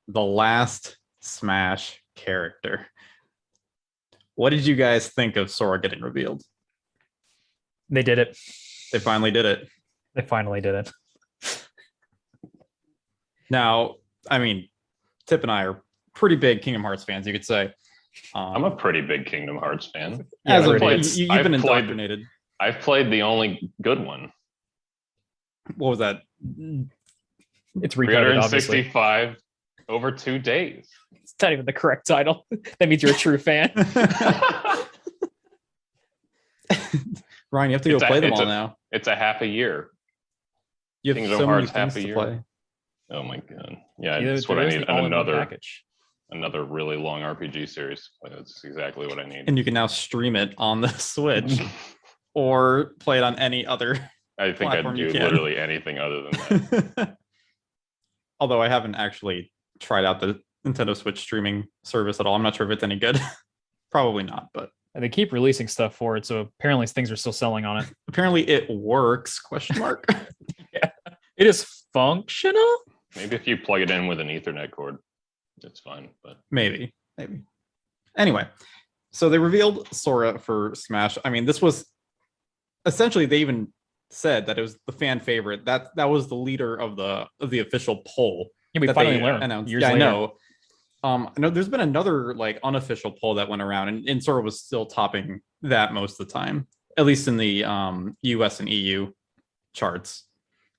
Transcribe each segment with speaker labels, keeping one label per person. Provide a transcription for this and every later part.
Speaker 1: the last Smash character. What did you guys think of Sora getting revealed?
Speaker 2: They did it.
Speaker 1: They finally did it.
Speaker 2: They finally did it.
Speaker 1: Now, I mean, Tip and I are pretty big Kingdom Hearts fans, you could say.
Speaker 3: I'm a pretty big Kingdom Hearts fan.
Speaker 1: As
Speaker 2: Yeah,
Speaker 1: of,
Speaker 2: played-
Speaker 1: you've been indoctrinated.
Speaker 3: I've played the only good one.
Speaker 1: What was that?
Speaker 2: It's recoded, obviously.
Speaker 3: 365 over 2 days.
Speaker 2: It's not even the correct title. That means you're a true fan.
Speaker 1: Ryan, you have to go play them all now.
Speaker 3: It's a half a year.
Speaker 1: You have
Speaker 3: Kingdom
Speaker 1: so many
Speaker 3: Hearts half
Speaker 1: things
Speaker 3: a
Speaker 1: to
Speaker 3: year.
Speaker 1: play.
Speaker 3: Oh my god. Yeah,
Speaker 2: Either
Speaker 3: that's what I
Speaker 2: there is
Speaker 3: need.
Speaker 2: the all-in-one
Speaker 3: And
Speaker 2: package.
Speaker 3: another really long RPG series. That's exactly what I need.
Speaker 1: And you can now stream it on the Switch or play it on any other
Speaker 3: I think I'd
Speaker 1: platform
Speaker 3: do
Speaker 1: you can.
Speaker 3: literally anything other than that.
Speaker 1: Although I haven't actually tried out the Nintendo Switch streaming service at all. I'm not sure if it's any good. Probably not, but
Speaker 2: And they keep releasing stuff for it, so apparently things are still selling on it.
Speaker 1: apparently it works, question mark.
Speaker 2: Yeah. It is functional?
Speaker 3: Maybe if you plug it in with an Ethernet cord, it's fine. But
Speaker 1: Maybe. Anyway, so they revealed Sora for Smash. I mean, this was essentially, they even said that it was the fan favorite. That was the leader of the official poll.
Speaker 2: Yeah, we
Speaker 1: that
Speaker 2: finally
Speaker 1: they
Speaker 2: learned.
Speaker 1: announced.
Speaker 2: Years
Speaker 1: Yeah,
Speaker 2: later.
Speaker 1: I know. I know there's been another like unofficial poll that went around, and Sora was still topping that most of the time, at least in the US and EU charts.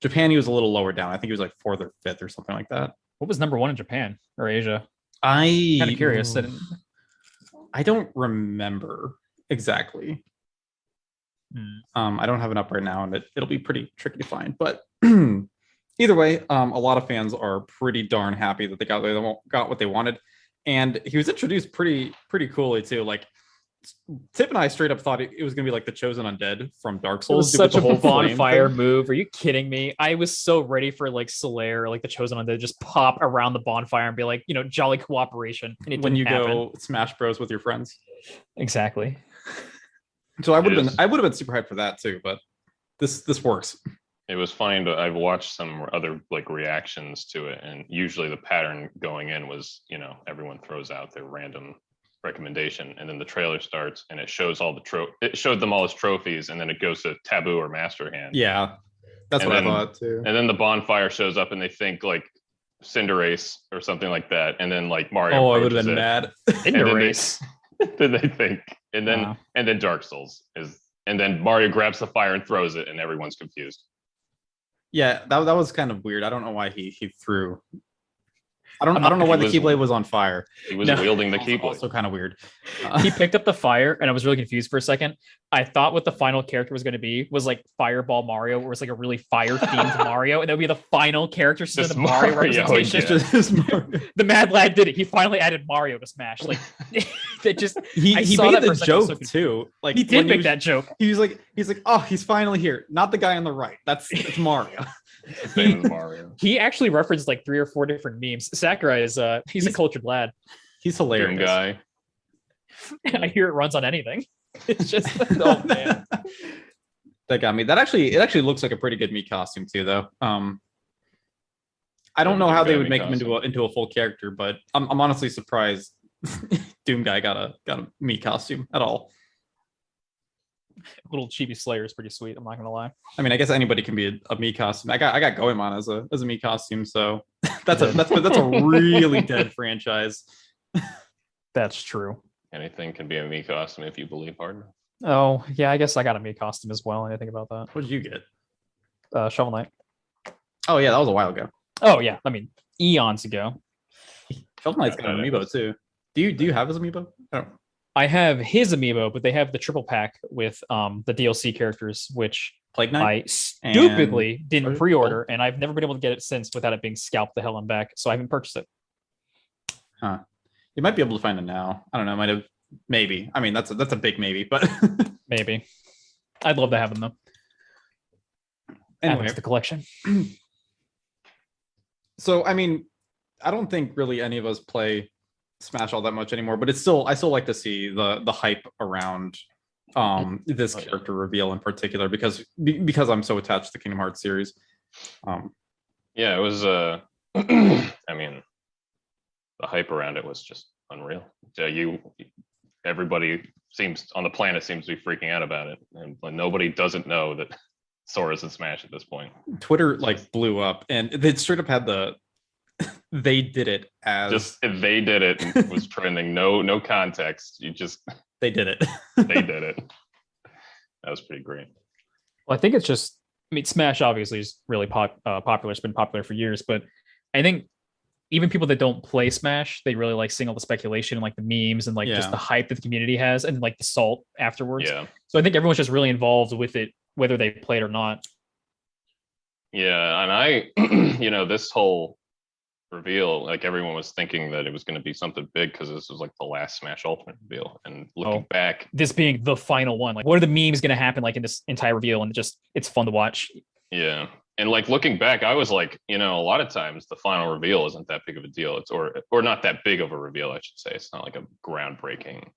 Speaker 1: Japan, he was a little lower down. I think he was like 4th or 5th or something like that.
Speaker 2: What was number one in Japan or Asia?
Speaker 1: I
Speaker 2: Kind of curious.
Speaker 1: I don't remember exactly. I don't have it up right now, and it'll be pretty tricky to find. But either way, a lot of fans are pretty darn happy that they got what they wanted, and he was introduced pretty coolly too. Like Tip and I straight up thought it was gonna be like the Chosen Undead from Dark
Speaker 2: It was
Speaker 1: Souls. with
Speaker 2: such a
Speaker 1: the whole flame
Speaker 2: bonfire
Speaker 1: thing.
Speaker 2: move. Are you kidding me? I was so ready for like Solaire or like the Chosen Undead to just pop around the bonfire and be like, jolly cooperation. And it
Speaker 1: When you
Speaker 2: didn't happen.
Speaker 1: go Smash Bros with your friends.
Speaker 2: Exactly.
Speaker 1: So I would
Speaker 3: It
Speaker 1: have
Speaker 3: is.
Speaker 1: been super hyped for that too. But this works.
Speaker 3: it was funny. I've watched some other like reactions to it, and usually the pattern going in was, everyone throws out their random recommendation, and then the trailer starts and it shows all it showed them all as trophies, and then it goes to Taboo or Master Hand.
Speaker 1: Yeah, that's
Speaker 3: And
Speaker 1: what
Speaker 3: then-
Speaker 1: I thought too.
Speaker 3: And then the bonfire shows up and they think like Cinderace or something like that, and then like Mario.
Speaker 1: Oh, I would have
Speaker 3: approaches
Speaker 1: been
Speaker 3: it,
Speaker 1: mad.
Speaker 3: and then
Speaker 2: race.
Speaker 3: then they think, and then
Speaker 2: Wow.
Speaker 3: and then Dark Souls is, and then Mario grabs the fire and throws it, and everyone's confused.
Speaker 1: Yeah, that was kind of weird. I don't know why he threw. I don't know
Speaker 3: He
Speaker 1: why the
Speaker 3: was-
Speaker 1: Keyblade was on fire.
Speaker 3: He was
Speaker 2: No.
Speaker 3: wielding the
Speaker 1: Also,
Speaker 3: Keyblade.
Speaker 1: also kind of weird.
Speaker 2: He picked up the fire, and I was really confused for a second. I thought what the final character was going to be was like Fireball Mario, where it was like a really fire-themed Mario, and that would be the final character so
Speaker 3: Just
Speaker 2: the Mario
Speaker 3: Mario,
Speaker 2: representation.
Speaker 3: yeah.
Speaker 1: Just Mario.
Speaker 2: The Mad Lad did it. He finally added Mario to Smash. Like that just
Speaker 1: he
Speaker 2: I
Speaker 1: he
Speaker 2: saw
Speaker 1: made
Speaker 2: that for
Speaker 1: the
Speaker 2: a second, I was so
Speaker 1: joke
Speaker 2: confused.
Speaker 1: too. Like
Speaker 2: he did
Speaker 1: when
Speaker 2: make that joke.
Speaker 1: He's like, oh, he's finally here. Not the guy on the right. That's Mario.
Speaker 3: Same as Mario.
Speaker 2: He actually referenced like 3 or 4 different memes. Sakurai is he's a cultured lad.
Speaker 1: He's
Speaker 3: Doom
Speaker 1: hilarious.
Speaker 3: guy.
Speaker 2: I hear it runs on anything. It's just oh man.
Speaker 1: That got me. It actually looks like a pretty good Mii costume too, though. I don't know how they would make him into a full character, but I'm honestly surprised Doom guy got a Mii costume at all.
Speaker 2: Little chibi Slayer is pretty sweet. I'm not gonna lie.
Speaker 1: I mean, I guess anybody can be a Mii costume. I got Goemon as a Mii costume, so that's a really dead franchise.
Speaker 2: That's true.
Speaker 3: Anything can be a me costume if you believe hard.
Speaker 2: Oh yeah, I guess I got a Mii costume as well. Anything about that?
Speaker 1: What did you get?
Speaker 2: Shovel Knight.
Speaker 1: Oh yeah, that was a while ago.
Speaker 2: Oh yeah, I mean eons ago.
Speaker 1: Shovel Knight's got an amiibo too. Do you have his amiibo? I don't.
Speaker 2: I have his amiibo, but they have the triple pack with the DLC characters, which
Speaker 1: Plague Knight.
Speaker 2: I stupidly didn't pre-order, and I've never been able to get it since without it being scalped the hell and back. So I haven't purchased it.
Speaker 1: Huh. You might be able to find it now. I don't know. Might have. Maybe. I mean, that's a big maybe, but
Speaker 2: Maybe. I'd love to have them though. Add them
Speaker 1: anyway.
Speaker 2: to the collection.
Speaker 1: So I mean, I don't think really any of us play Smash all that much anymore, but I still like to see the hype around this
Speaker 3: Oh, yeah.
Speaker 1: character reveal in particular because I'm so attached to the Kingdom Hearts series.
Speaker 3: Yeah, it was. I mean, the hype around it was just unreal. Everybody on the planet seems to be freaking out about it, and nobody doesn't know that Sora's in Smash at this point.
Speaker 1: Twitter like blew up, and they straight up had the they did it as
Speaker 3: just they did it and was trending. No context.
Speaker 1: They did it.
Speaker 3: They did it. That was pretty great.
Speaker 2: Well, I think it's just, I mean, Smash obviously is really popular. It's been popular for years, but I think even people that don't play Smash, they really like seeing all the speculation and like the memes and like just the hype that the community has and like the salt afterwards.
Speaker 3: Yeah.
Speaker 2: So I think everyone's just really involved with it, whether they play it or not.
Speaker 3: Yeah, and I, this whole reveal, like everyone was thinking that it was going to be something big because this was like the last Smash Ultimate reveal. And looking back,
Speaker 2: this being the final one, like what are the memes going to happen like in this entire reveal? And it's fun to watch.
Speaker 3: Yeah. And like looking back, I was like, a lot of times the final reveal isn't that big of a deal. It's or not that big of a reveal, I should say. It's not like a groundbreaking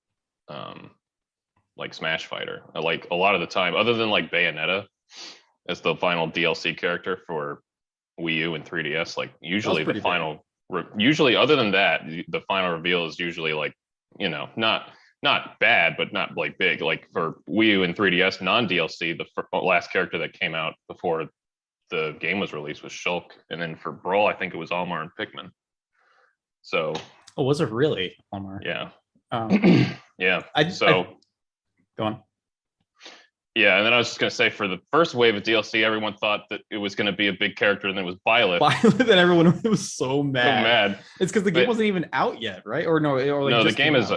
Speaker 3: like Smash fighter. Like a lot of the time, other than like Bayonetta as the final DLC character for Wii U and 3DS, like usually the final usually other than that, the final reveal is usually like, not bad, but not like big. Like for Wii U and 3DS non-DLC, the last character that came out before the game was released was Shulk, and then for Brawl, I think it was Almar and Pikmin. So,
Speaker 1: was it really Almar?
Speaker 3: Yeah,
Speaker 1: yeah. Go on.
Speaker 3: Yeah, and then I was just gonna say for the first wave of DLC, everyone thought that it was gonna be a big character, and then it was Byleth.
Speaker 1: Byleth, and everyone was so mad. It's because the game wasn't even out yet, right? Or no,
Speaker 3: the game is.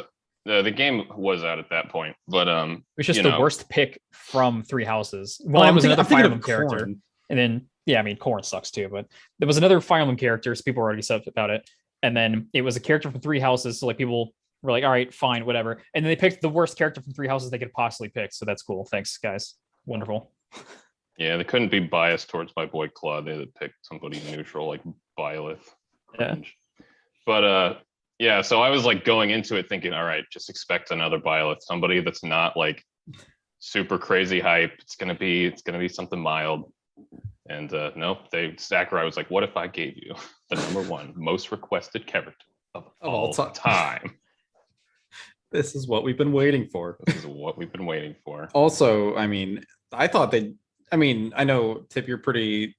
Speaker 3: The game was out at that point, but
Speaker 2: it was just the worst pick from Three Houses. Well, it was another Fire Emblem character. And then, yeah, I mean, Corn sucks too, but there was another Fire Emblem character, so people were already upset about it. And then it was a character from Three Houses, so like people were like, all right, fine, whatever. And then they picked the worst character from Three Houses they could possibly pick, so that's cool. Thanks, guys. Wonderful.
Speaker 3: Yeah, they couldn't be biased towards my boy Claude. They had to pick somebody neutral like Byleth.
Speaker 2: Yeah.
Speaker 3: But yeah, so I was like going into it thinking, all right, just expect another Byleth, somebody that's not like super crazy hype. It's gonna be something mild. And no, Sakurai was like, what if I gave you the #1 most requested character of all time?
Speaker 1: This is what we've been waiting for. Also, I mean, I know, Tip, you're pretty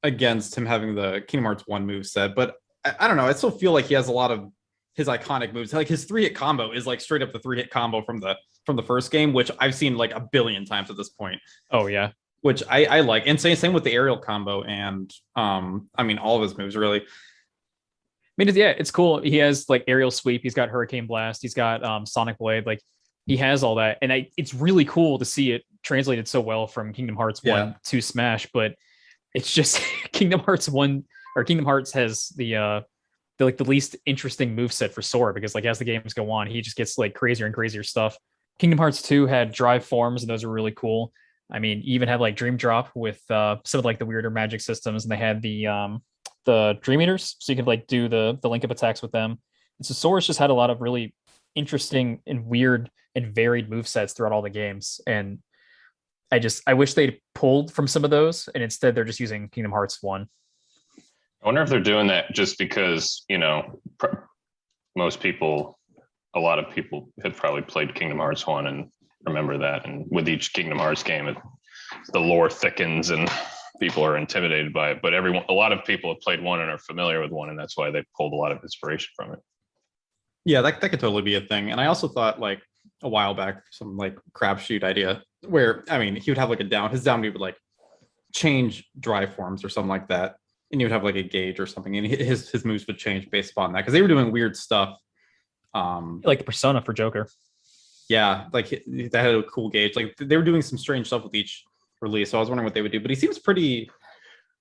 Speaker 1: against him having the Kingdom Hearts 1 move set, but I don't know. I still feel like he has a lot of his iconic moves. Like his 3-hit combo is like straight up the 3-hit combo from the first game, which I've seen like a billion times at this point.
Speaker 2: Oh yeah. Which
Speaker 1: I like. And same with the aerial combo and I mean all of his moves really.
Speaker 2: I mean, it's cool. He has like aerial sweep, he's got Hurricane Blast, he's got Sonic Blade, like he has all that. And it's really cool to see it translated so well from Kingdom Hearts 1 to Smash, but it's just Kingdom Hearts 1 or Kingdom Hearts has the least interesting moveset for Sora, because like as the games go on, he just gets like crazier and crazier stuff. Kingdom Hearts 2 had drive forms, and those are really cool. I mean, you even had like Dream Drop with some of like the weirder magic systems, and they had the Dream Eaters, so you could like do the link up attacks with them. And so Sora's just had a lot of really interesting and weird and varied movesets throughout all the games. And I wish they'd pulled from some of those, and instead they're just using Kingdom Hearts 1.
Speaker 3: I wonder if they're doing that just because, a lot of people have probably played Kingdom Hearts 1 and remember that. And with each Kingdom Hearts game, the lore thickens and people are intimidated by it. But a lot of people have played 1 and are familiar with 1, and that's why they pulled a lot of inspiration from it.
Speaker 1: Yeah, that could totally be a thing. And I also thought like a while back, some like crapshoot idea where, I mean, he would have like his down move would like change drive forms or something like that. And you would have like a gauge or something, and his moves would change based upon that, because they were doing weird stuff.
Speaker 2: Like the Persona for Joker.
Speaker 1: Yeah, like that had a cool gauge. Like they were doing some strange stuff with each release, so I was wondering what they would do. But he seems pretty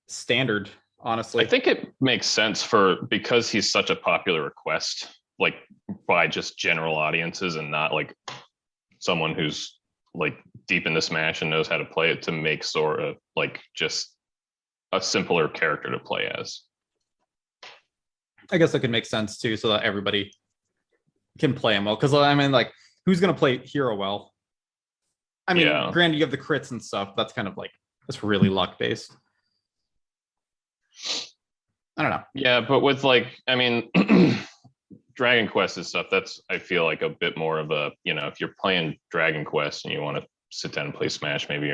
Speaker 1: standard, honestly.
Speaker 3: I think it makes sense because he's such a popular request, like by just general audiences and not like someone who's like deep into Smash and knows how to play it, to make Sora like just a simpler character to play as.
Speaker 1: I guess that could make sense too, so that everybody can play him well. Because I mean, like, who's gonna play Hero well? I mean, granted, you have the crits and stuff. That's kind of like, that's really luck based. I don't know.
Speaker 3: Yeah, but with I mean, Dragon Quest and stuff, that's I feel like a bit more of a, if you're playing Dragon Quest and you want to sit down and play Smash, maybe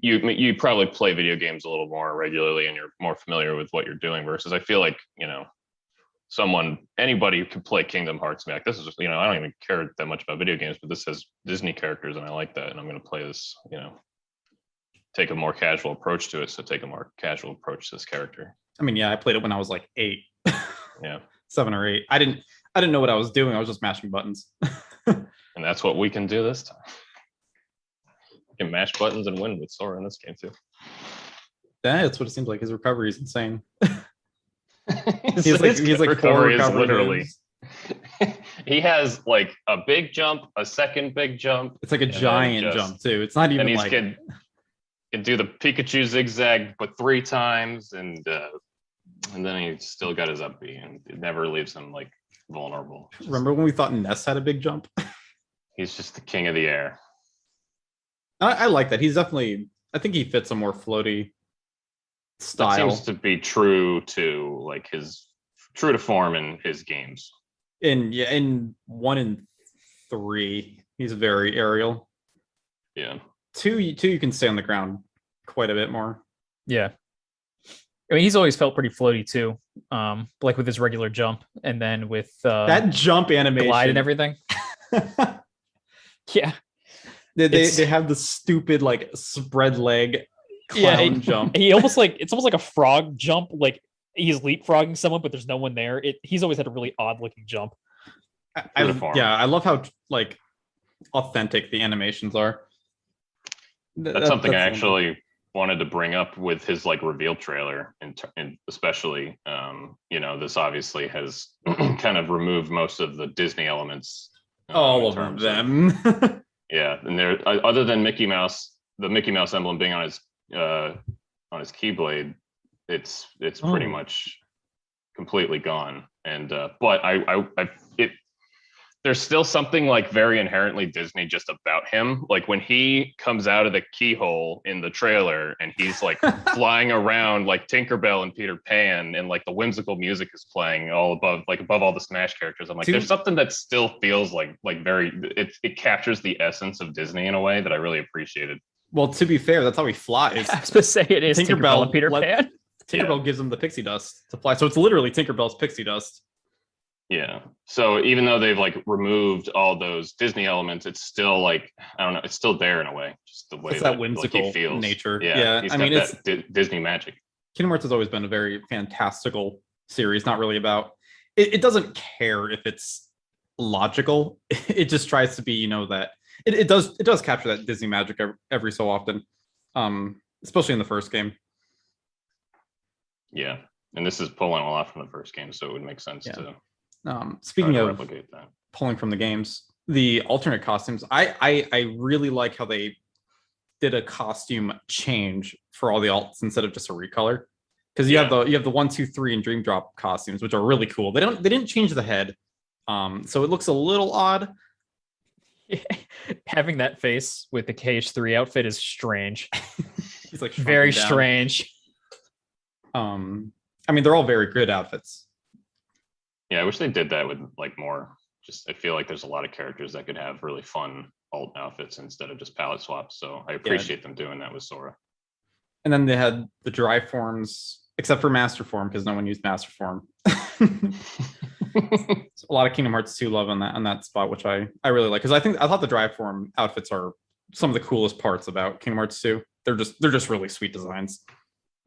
Speaker 3: you probably play video games a little more regularly and you're more familiar with what you're doing versus I feel like, anybody could play Kingdom Hearts back. This is just, I don't even care that much about video games, but this has Disney characters and I like that. And I'm going to play this, take a more casual approach to it. So take a more casual approach to this character.
Speaker 1: I mean, yeah, I played it when I was like 8.
Speaker 3: Yeah.
Speaker 1: 7 or 8. I didn't know what I was doing. I was just mashing buttons.
Speaker 3: And that's what we can do this time. We can mash buttons and win with Sora in this game too.
Speaker 1: That's what it seems like. His recovery is insane.
Speaker 3: he's like recovery is literally
Speaker 1: moves.
Speaker 3: He has like a big jump, a second big jump.
Speaker 1: It's like a giant jump too. It's not even
Speaker 3: and
Speaker 1: like
Speaker 3: can do the Pikachu zigzag but 3 times and then he still got his up B and it never leaves him like vulnerable.
Speaker 1: Remember when we thought Ness had a big jump?
Speaker 3: He's just the king of the air.
Speaker 1: I like that. He's definitely, I think he fits a more floaty style.
Speaker 3: That seems to be true to form in his games.
Speaker 1: In 1 and 3, he's very aerial.
Speaker 3: Yeah.
Speaker 1: 2, you can stay on the ground quite a bit more.
Speaker 2: Yeah. I mean, he's always felt pretty floaty too, like with his regular jump, and then with
Speaker 1: that jump animation,
Speaker 2: glide and everything. Yeah,
Speaker 1: they have the stupid like spread leg clown jump.
Speaker 2: He almost like it's almost like a frog jump, like he's leapfrogging someone, but there's no one there. He's always had a really odd looking jump.
Speaker 1: I love how like authentic the animations are.
Speaker 3: That's something I actually wanted to bring up with his like reveal trailer, and especially this obviously has kind of removed most of the Disney elements.
Speaker 1: All of them.
Speaker 3: Yeah, and there other than Mickey Mouse, the Mickey Mouse emblem being on his keyblade, it's pretty much completely gone. And but there's still something like very inherently Disney just about him. Like when he comes out of the keyhole in the trailer and he's like flying around like Tinkerbell and Peter Pan and like the whimsical music is playing all above all the Smash characters. I'm like, there's something that still feels like very, it captures the essence of Disney in a way that I really appreciated.
Speaker 1: Well, to be fair, that's how he flies.
Speaker 2: I was going to say it is Tinkerbell and Peter Pan.
Speaker 1: Tinkerbell gives him the pixie dust to fly. So it's literally Tinkerbell's pixie dust.
Speaker 3: Yeah. So even though they've like removed all those Disney elements, it's still like, I don't know, it's still there in a way. Just the way
Speaker 1: that whimsical
Speaker 3: he feels.
Speaker 1: nature.
Speaker 3: Yeah. I mean, it's Disney magic.
Speaker 1: Kingdom Hearts has always been a very fantastical series, not really about it doesn't care if it's logical. It just tries to be, that it does capture that Disney magic every so often. Especially in the first game.
Speaker 3: Yeah. And this is pulling a lot from the first game, so it would make sense to
Speaker 1: speaking of
Speaker 3: replicate that.
Speaker 1: Pulling from the games, the alternate costumes, I really like how they did a costume change for all the alts instead of just a recolor. Because you have the 1, 2, 3 and Dream Drop costumes, which are really cool. They didn't change the head, so it looks a little odd.
Speaker 2: Having that face with the KH3 outfit is strange.
Speaker 1: He's like
Speaker 2: very strange.
Speaker 1: I mean, they're all very good outfits.
Speaker 3: Yeah, I wish they did that with like more. Just I feel like there's a lot of characters that could have really fun alt outfits instead of just palette swaps. So I appreciate them doing that with Sora.
Speaker 1: And then they had the dry forms, except for Master Form, because no one used Master Form. A lot of Kingdom Hearts 2 love on that spot, which I really like, because I thought the dry form outfits are some of the coolest parts about Kingdom Hearts 2. They're just really sweet designs.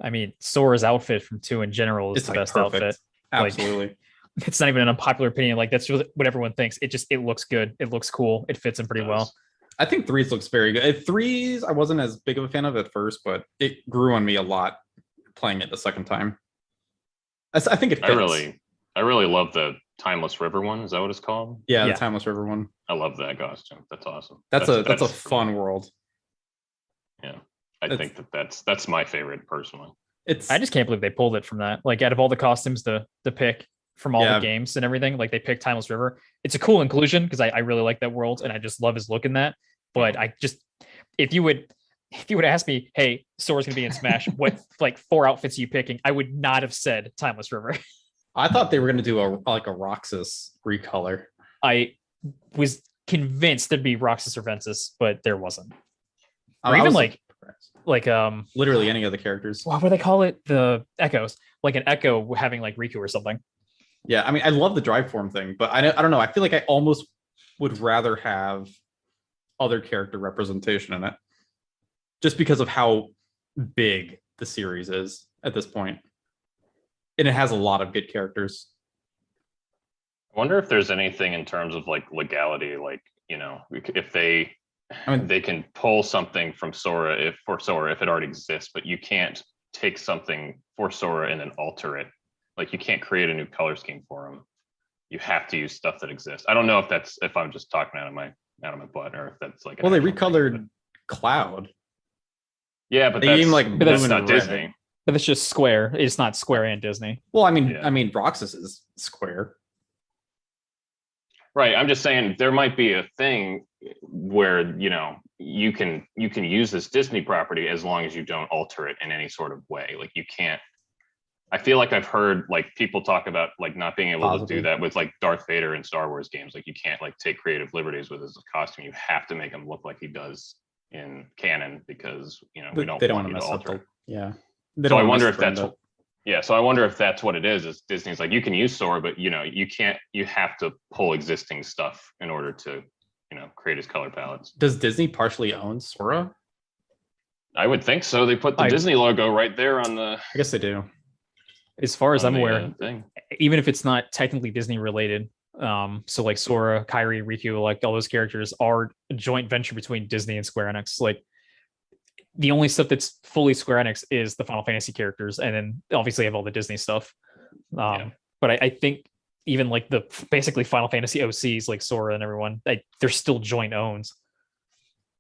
Speaker 2: I mean, Sora's outfit from 2 in general is the best outfit.
Speaker 1: Absolutely.
Speaker 2: Like, it's not even an unpopular opinion. Like that's what everyone thinks. It looks good. It looks cool. It fits him pretty well.
Speaker 1: I think 3's looks very good. 3's I wasn't as big of a fan of at first, but it grew on me a lot playing it the second time. I think it fits.
Speaker 3: I really love the Timeless River one. Is that what it's called?
Speaker 1: Yeah, the Timeless River one.
Speaker 3: I love that costume. That's awesome.
Speaker 1: That's a fun world.
Speaker 3: Yeah. I think that's my favorite personally.
Speaker 2: I just can't believe they pulled it from that. Like out of all the costumes to pick from all the games and everything, like they picked Timeless River. It's a cool inclusion because I really like that world and I just love his look in that. But if you would if you would ask me, hey, Sora's gonna be in Smash, what like 4 outfits are you picking? I would not have said Timeless River.
Speaker 1: I thought they were gonna do a Roxas recolor.
Speaker 2: I was convinced there'd be Roxas or Ventus, but there wasn't. Or
Speaker 1: I
Speaker 2: even
Speaker 1: was
Speaker 2: like
Speaker 1: literally any of the characters.
Speaker 2: what do they call it? The Echoes, like an Echo having like Riku or something.
Speaker 1: Yeah, I mean, I love the drive form thing, but I don't know. I feel like I almost would rather have other character representation in it, just because of how big the series is at this point, and it has a lot of good characters.
Speaker 3: I wonder if there's anything in terms of like legality, like, you know, if they they can pull something from Sora if it already exists, but you can't take something for Sora and then alter it. Like you can't create a new color scheme for him. You have to use stuff that exists. I don't know if I'm just talking out of my butt, or if that's like
Speaker 1: Well, they recolored Cloud.
Speaker 3: Yeah, but
Speaker 1: they
Speaker 3: that's,
Speaker 1: even like
Speaker 2: but that's
Speaker 3: not
Speaker 1: red.
Speaker 3: Disney.
Speaker 2: But it's just Square. It's not Square and Disney.
Speaker 1: Well, I mean,
Speaker 3: Yeah.
Speaker 1: Roxas is Square.
Speaker 3: Right. I'm just saying there might be a thing where, you know, you can use this Disney property as long as you don't alter it in any sort of way. Like you can't. I feel like I've heard like people talk about like not being able to do that with like Darth Vader in Star Wars games. Like you can't like take creative liberties with his costume. You have to make him look like he does in canon because, you know,
Speaker 1: They don't
Speaker 3: want
Speaker 1: want to
Speaker 3: you
Speaker 1: mess up
Speaker 3: alter it.
Speaker 1: yeah.
Speaker 3: So I wonder if that's so I wonder if that's what it is Disney's like, you can use Sora, but you know, you have to pull existing stuff in order to, you know, create his color palettes.
Speaker 1: Does Disney partially own Sora?
Speaker 3: I would think so. They put the Disney logo right there on the.
Speaker 1: I guess they do.
Speaker 2: As far as I'm aware,
Speaker 3: thing.
Speaker 2: Even if it's not technically Disney related, so like Sora, Kairi, Riku, like all those characters are a joint venture between Disney and Square Enix. Like the only stuff that's fully Square Enix is the Final Fantasy characters, and then obviously have all the Disney stuff. But I think even like the basically Final Fantasy OCs, like Sora and everyone, they're still joint owns.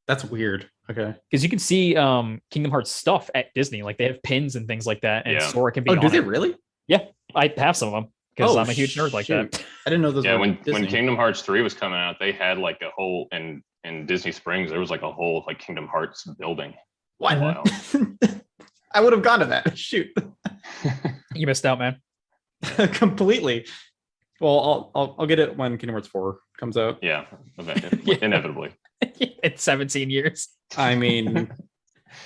Speaker 1: That's weird. Okay,
Speaker 2: because you can see Kingdom Hearts stuff at Disney, like they have pins and things like that, and Sora can be.
Speaker 1: Oh, do they really?
Speaker 2: Yeah, I have some of them because I'm a huge nerd like that.
Speaker 1: I didn't know those.
Speaker 3: Yeah, when Kingdom Hearts 3 was coming out, they had like a whole in Disney Springs. There was like a whole like Kingdom Hearts building.
Speaker 1: What? I would have gone to that. Shoot,
Speaker 2: you missed out, man.
Speaker 1: Completely. Well, I'll get it when Kingdom Hearts 4 comes out.
Speaker 3: Yeah, inevitably.
Speaker 2: In 17 years.
Speaker 1: I mean,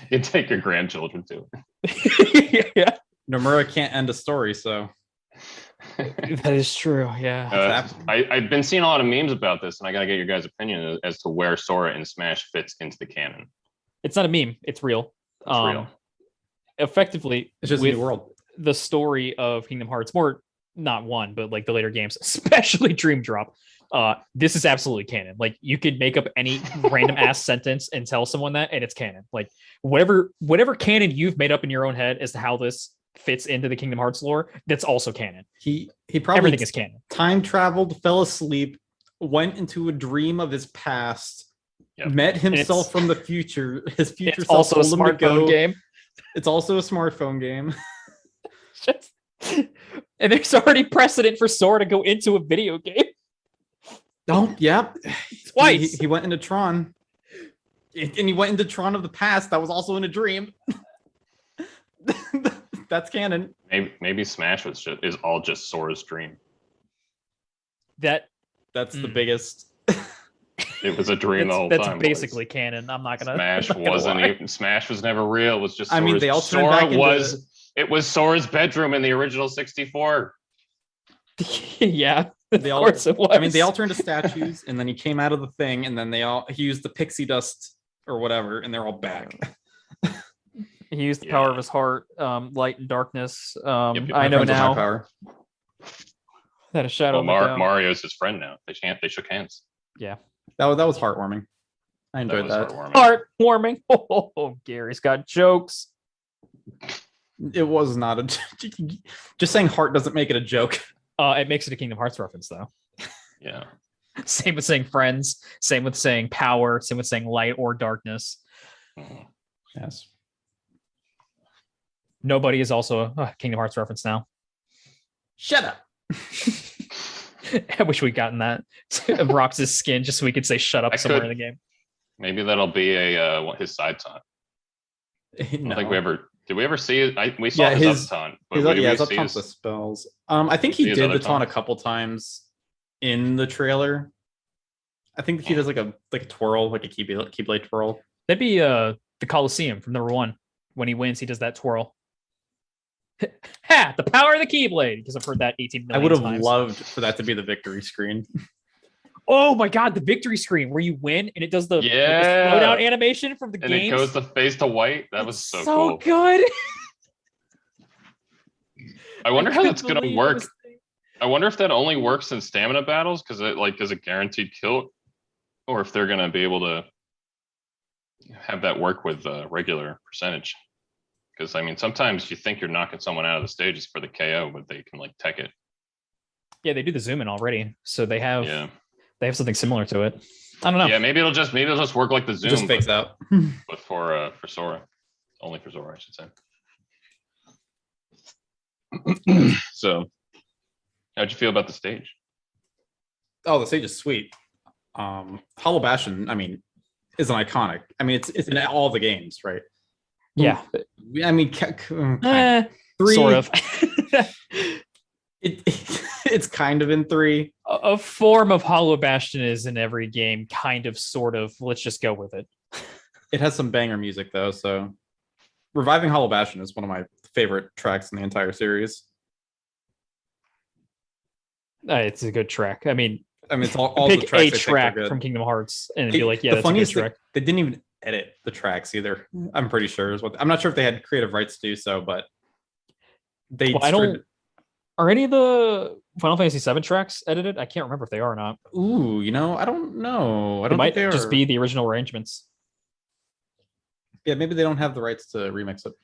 Speaker 3: you take your grandchildren to it.
Speaker 2: Yeah.
Speaker 1: Nomura can't end a story, so
Speaker 2: that is true. Yeah.
Speaker 3: I've been seeing a lot of memes about this, and I gotta get your guys' opinion as to where Sora in Smash fits into the canon.
Speaker 2: It's not a meme. It's real.
Speaker 3: It's real.
Speaker 2: Effectively,
Speaker 1: it's just a new world.
Speaker 2: The story of Kingdom Hearts, more not one, but like the later games, especially Dream Drop. This is absolutely canon. Like you could make up any random ass sentence and tell someone that, and it's canon. Like whatever canon you've made up in your own head as to how this fits into the Kingdom Hearts lore, that's also canon.
Speaker 1: He probably
Speaker 2: everything is canon.
Speaker 1: Time traveled, fell asleep, went into a dream of his past, met himself from the future. His future self
Speaker 2: also a
Speaker 1: told him to go.
Speaker 2: Game.
Speaker 1: It's also a smartphone game.
Speaker 2: And there's already precedent for Sora to go into a video game.
Speaker 1: Oh, yeah.
Speaker 2: Twice.
Speaker 1: He went into Tron. And he went into Tron of the past. That was also in a dream. That's canon.
Speaker 3: Maybe Smash is all just Sora's dream.
Speaker 1: That's the biggest.
Speaker 3: It was a dream the whole
Speaker 2: time.
Speaker 3: That's
Speaker 2: basically canon. I'm not gonna.
Speaker 3: Smash was never real. It was just.
Speaker 1: I mean, they all turned back into.
Speaker 3: It was Sora's bedroom in the original 64.
Speaker 2: Yeah.
Speaker 1: They all, it was. I mean, they all turned to statues, and then he came out of the thing, and then he used the pixie dust or whatever, and they're all back.
Speaker 2: He used the power of his heart, light and darkness.
Speaker 3: Yep,
Speaker 2: I know now.
Speaker 1: Power.
Speaker 2: That a shadow.
Speaker 3: Mario is his friend now. They shook hands.
Speaker 2: Yeah,
Speaker 1: that was heartwarming. I enjoyed that.
Speaker 2: Heartwarming. Oh, Gary's got jokes.
Speaker 1: It was not a. Just saying heart doesn't make it a joke.
Speaker 2: It makes it a Kingdom Hearts reference, though.
Speaker 3: Yeah.
Speaker 2: Same with saying friends. Same with saying power. Same with saying light or darkness.
Speaker 1: Yes.
Speaker 2: Nobody is also a Kingdom Hearts reference now.
Speaker 1: Shut up.
Speaker 2: I wish we'd gotten that. Rox's skin just so we could say shut up somewhere in the game.
Speaker 3: Maybe that'll be his side taunt. I don't
Speaker 1: No.
Speaker 3: think we ever did. We ever see it? We saw
Speaker 1: Yeah,
Speaker 3: his up taunt, but
Speaker 1: His,
Speaker 3: did
Speaker 1: yeah,
Speaker 3: we
Speaker 1: his
Speaker 3: see
Speaker 1: taunt's
Speaker 3: his-
Speaker 1: the spells. I think
Speaker 3: see
Speaker 1: he
Speaker 3: his
Speaker 1: did
Speaker 3: other
Speaker 1: the taunt a
Speaker 3: taunt?
Speaker 1: couple times in the trailer. I think he does like a twirl, like a keyblade twirl.
Speaker 2: That'd be the Coliseum from #1. When he wins, he does that twirl. Ha! The power of the Keyblade, because I've heard that 18
Speaker 1: I
Speaker 2: million
Speaker 1: would have
Speaker 2: times.
Speaker 1: loved for that to be the victory screen.
Speaker 2: Oh my god, the victory screen where you win and it does the,
Speaker 3: Yeah.
Speaker 2: the slowdown animation from the
Speaker 3: and
Speaker 2: game.
Speaker 3: it goes to face to white. That was
Speaker 2: It's
Speaker 3: so cool.
Speaker 2: good.
Speaker 3: I wonder how
Speaker 2: couldn't
Speaker 3: that's gonna
Speaker 2: believe
Speaker 3: work.
Speaker 2: was-
Speaker 3: I wonder if that only works in stamina battles because it like is a guaranteed kill, or if they're gonna be able to have that work with regular percentage. Because I mean, sometimes you think you're knocking someone out of the stages for the KO, but they can like tech it.
Speaker 2: Yeah, they do the zoom in already, so they have
Speaker 3: Yeah,
Speaker 2: something similar to it. I don't know.
Speaker 3: yeah. Maybe it'll just work like the
Speaker 1: It
Speaker 3: zoom,
Speaker 1: just fakes out.
Speaker 3: but for Sora, only for Sora, I should say. So, how'd you feel about the stage?
Speaker 1: Oh, the stage is sweet. Hollow Bastion, I mean, is an iconic. I mean, it's in all the games, right?
Speaker 2: Yeah,
Speaker 1: I mean, three,
Speaker 2: sort of.
Speaker 1: it's kind of in 3.
Speaker 2: A form of Hollow Bastion is in every game, kind of, sort of. Let's just go with it.
Speaker 1: It has some banger music though, so Reviving Hollow Bastion is one of my favorite tracks in the entire series.
Speaker 2: It's a good track. I mean,
Speaker 1: it's all the
Speaker 2: pick
Speaker 1: tracks I
Speaker 2: a
Speaker 1: think are
Speaker 2: track
Speaker 1: good.
Speaker 2: from Kingdom Hearts and be like, yeah,
Speaker 1: the
Speaker 2: that's a good
Speaker 1: funniest thing,
Speaker 2: track.
Speaker 1: they didn't even edit the tracks either. I'm pretty sure is what I'm not sure if they had creative rights to do so, but they
Speaker 2: Well, I don't. Are any of the Final Fantasy VII tracks edited? I can't remember if they are or not.
Speaker 1: Ooh, I don't know. I
Speaker 2: It
Speaker 1: don't
Speaker 2: might
Speaker 1: think they
Speaker 2: just
Speaker 1: are.
Speaker 2: be the original arrangements.
Speaker 1: Yeah, maybe they don't have the rights to remix it.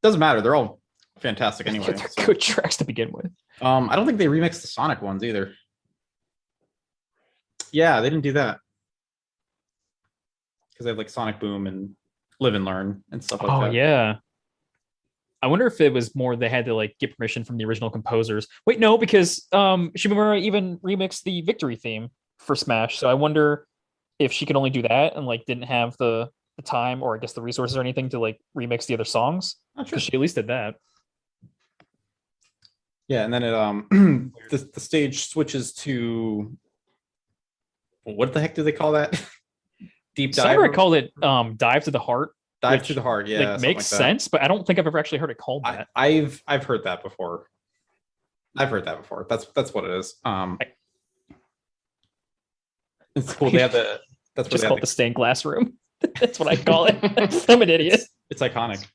Speaker 1: Doesn't matter. They're all fantastic anyway.
Speaker 2: They're
Speaker 1: so.
Speaker 2: good tracks to begin with.
Speaker 1: I don't think they remixed the Sonic ones either. Yeah, they didn't do that because they have like Sonic Boom and Live and Learn and stuff like
Speaker 2: Oh
Speaker 1: that.
Speaker 2: yeah. I wonder if it was more they had to like get permission from the original composers. Wait, no, because Shimomura even remixed the Victory theme for Smash. So I wonder if she could only do that and like didn't have the time or I guess the resources or anything to like remix the other songs.
Speaker 1: Not sure.
Speaker 2: Because she at least did that.
Speaker 1: Yeah, and then it the stage switches to what the heck do they call that? Deep dive.
Speaker 2: Sora called it Dive to the Heart.
Speaker 1: Dive
Speaker 2: which,
Speaker 1: to the heart. Yeah,
Speaker 2: like
Speaker 1: something
Speaker 2: makes
Speaker 1: like that.
Speaker 2: sense, but I don't think I've ever actually heard it called that.
Speaker 1: I've heard that before. I've heard that before. That's what it is. It's cool. They have the that's
Speaker 2: Just
Speaker 1: where
Speaker 2: call
Speaker 1: they
Speaker 2: it
Speaker 1: have
Speaker 2: the stained glass room. That's what I call it. I'm an idiot.
Speaker 1: it's iconic.